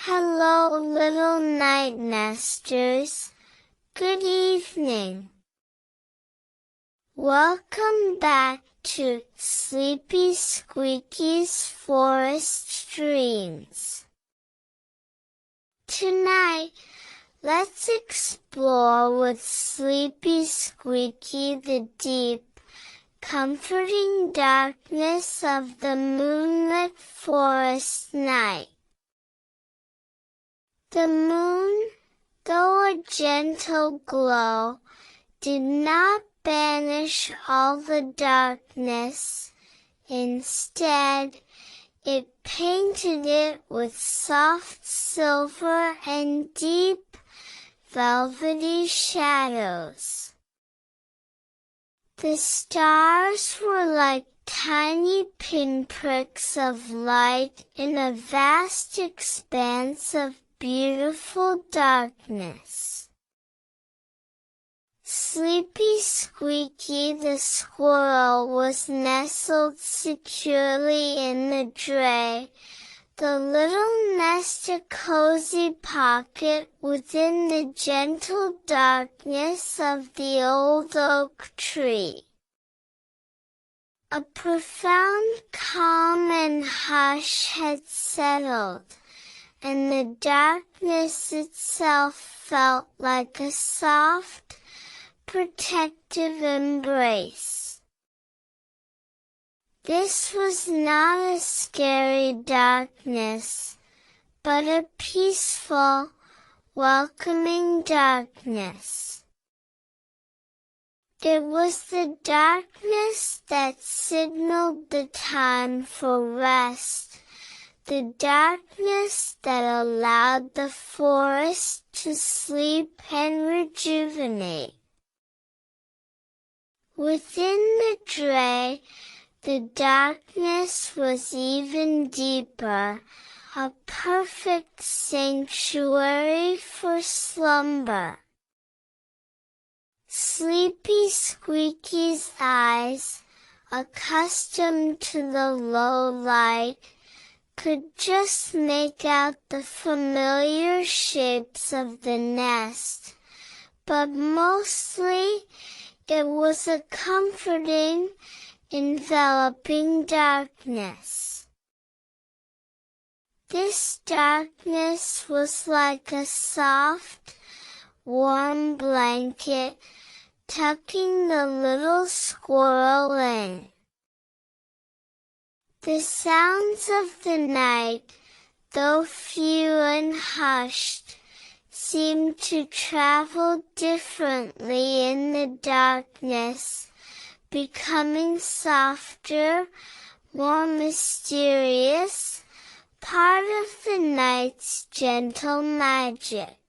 Hello little night nesters, good evening. Welcome back to Sleepy Squeaky's Forest Dreams. Tonight, let's explore with Sleepy Squeaky the deep, comforting darkness of the moonlit forest night. The moon, though a gentle glow, did not banish all the darkness. Instead, it painted it with soft silver and deep, velvety shadows. The stars were like tiny pinpricks of light in a vast expanse of beautiful darkness. Sleepy Squeaky the squirrel was nestled securely in the drey, the little nest a cozy pocket within the gentle darkness of the old oak tree. A profound calm and hush had settled, and the darkness itself felt like a soft, protective embrace. This was not a scary darkness, but a peaceful, welcoming darkness. It was the darkness that signaled the time for rest, the darkness that allowed the forest to sleep and rejuvenate. Within the drey, the darkness was even deeper, a perfect sanctuary for slumber. Sleepy Squeaky's eyes, accustomed to the low light, could just make out the familiar shapes of the nest, but mostly it was a comforting, enveloping darkness. This darkness was like a soft, warm blanket tucking the little squirrel in. The sounds of the night, though few and hushed, seemed to travel differently in the darkness, becoming softer, more mysterious, part of the night's gentle magic.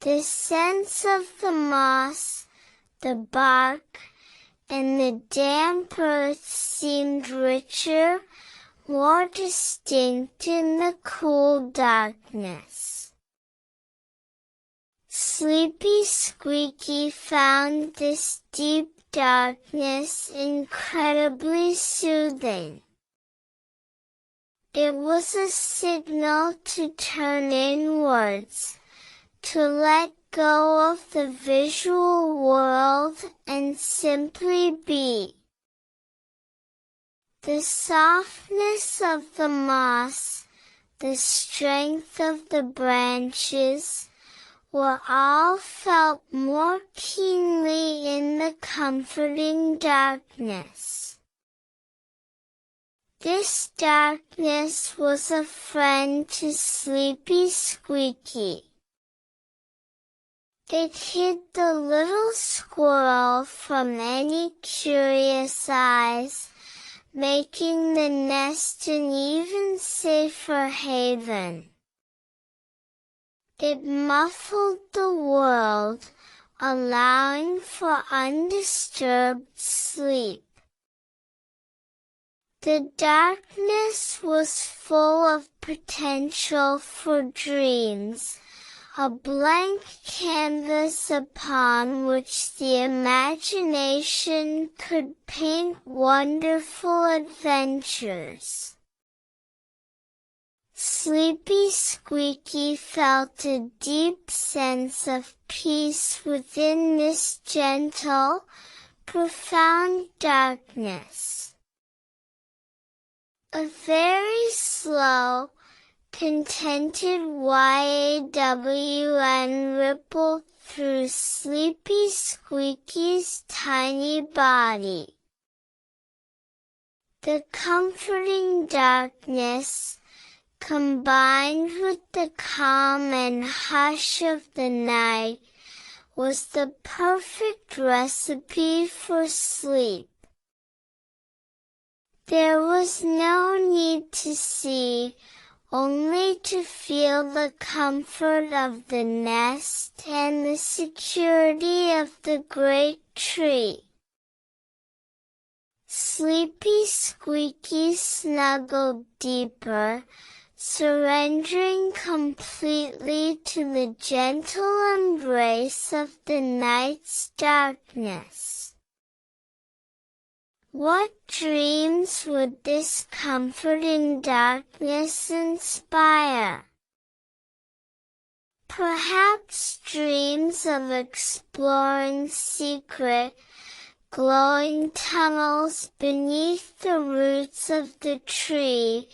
The scents of the moss, the bark, and the damp earth seemed richer, more distinct in the cool darkness. Sleepy Squeaky found this deep darkness incredibly soothing. It was a signal to turn inwards, to let go of the visual world and simply be. The softness of the moss, the strength of the branches, were all felt more keenly in the comforting darkness. This darkness was a friend to Sleepy Squeaky. It hid the little squirrel from any curious eyes, making the nest an even safer haven. It muffled the world, allowing for undisturbed sleep. The darkness was full of potential for dreams, a blank canvas upon which the imagination could paint wonderful adventures. Sleepy Squeaky felt a deep sense of peace within this gentle, profound darkness. A very slow, contented yawn rippled through Sleepy Squeaky's tiny body. The comforting darkness, combined with the calm and hush of the night, was the perfect recipe for sleep. There was no need to see, only to feel the comfort of the nest and the security of the great tree. Sleepy Squeaky snuggled deeper, surrendering completely to the gentle embrace of the night's darkness. What dreams would this comforting darkness inspire? Perhaps dreams of exploring secret, glowing tunnels beneath the roots of the tree,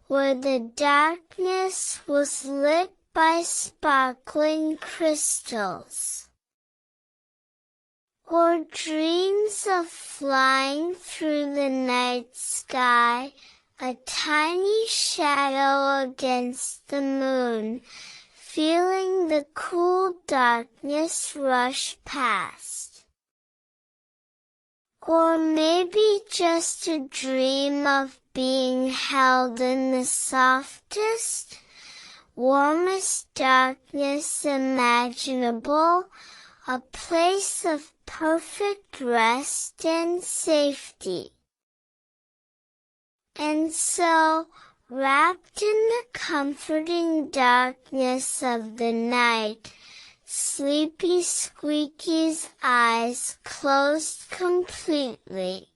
where the darkness was lit by sparkling crystals. Or dreams of flying through the night sky, a tiny shadow against the moon, feeling the cool darkness rush past. Or maybe just a dream of being held in the softest, warmest darkness imaginable, a place of perfect rest and safety. And so, wrapped in the comforting darkness of the night, Sleepy Squeaky's eyes closed completely.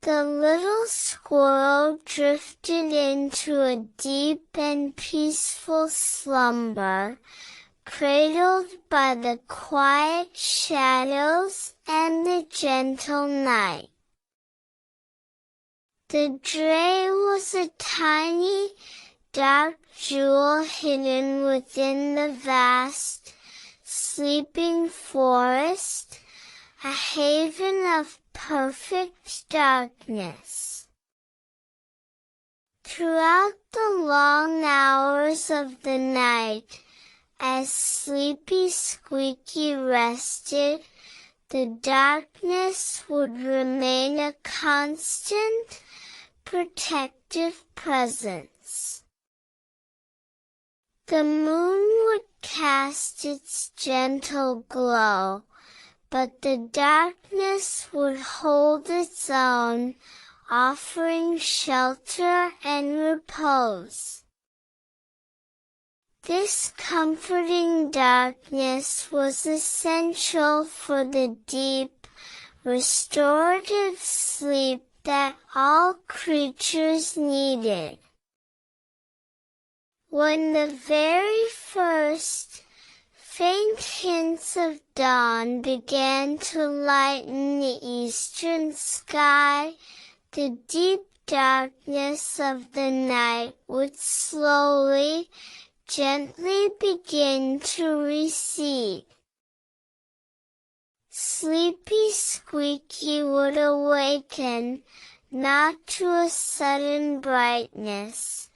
The little squirrel drifted into a deep and peaceful slumber, cradled by the quiet shadows and the gentle night. The drey was a tiny, dark jewel hidden within the vast, sleeping forest, a haven of perfect darkness. Throughout the long hours of the night, as Sleepy Squeaky rested, the darkness would remain a constant, protective presence. The moon would cast its gentle glow, but the darkness would hold its own, offering shelter and repose. This comforting darkness was essential for the deep, restorative sleep that all creatures needed. When the very first, faint hints of dawn began to lighten the eastern sky, the deep darkness of the night would slowly, gently begin to recede. Sleepy Squeaky would awaken, not to a sudden brightness,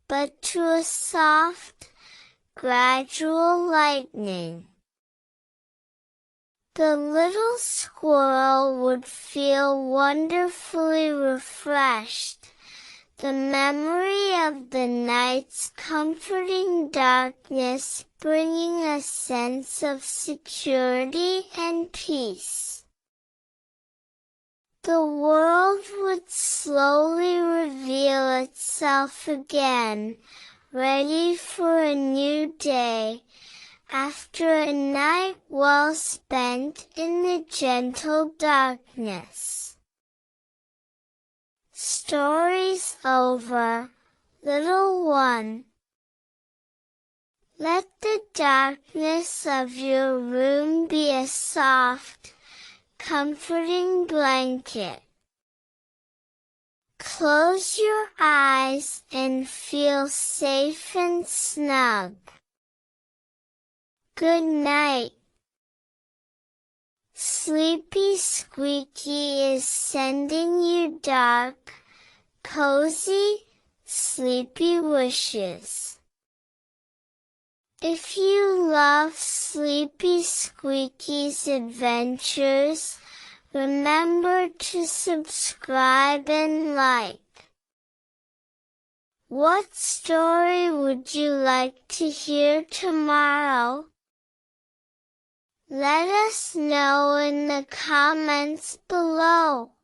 but to a soft, gradual lightening. The little squirrel would feel wonderfully refreshed, the memory of the night's comforting darkness bringing a sense of security and peace. The world would slowly reveal itself again, ready for a new day, after a night well spent in the gentle darkness. Stories over. Little one, let the darkness of your room be a soft, comforting blanket. Close your eyes and feel safe and snug. Good night. Sleepy Squeaky is sending you dark, cozy, sleepy wishes. If you love Sleepy Squeaky's adventures, remember to subscribe and like. What story would you like to hear tomorrow? Let us know in the comments below.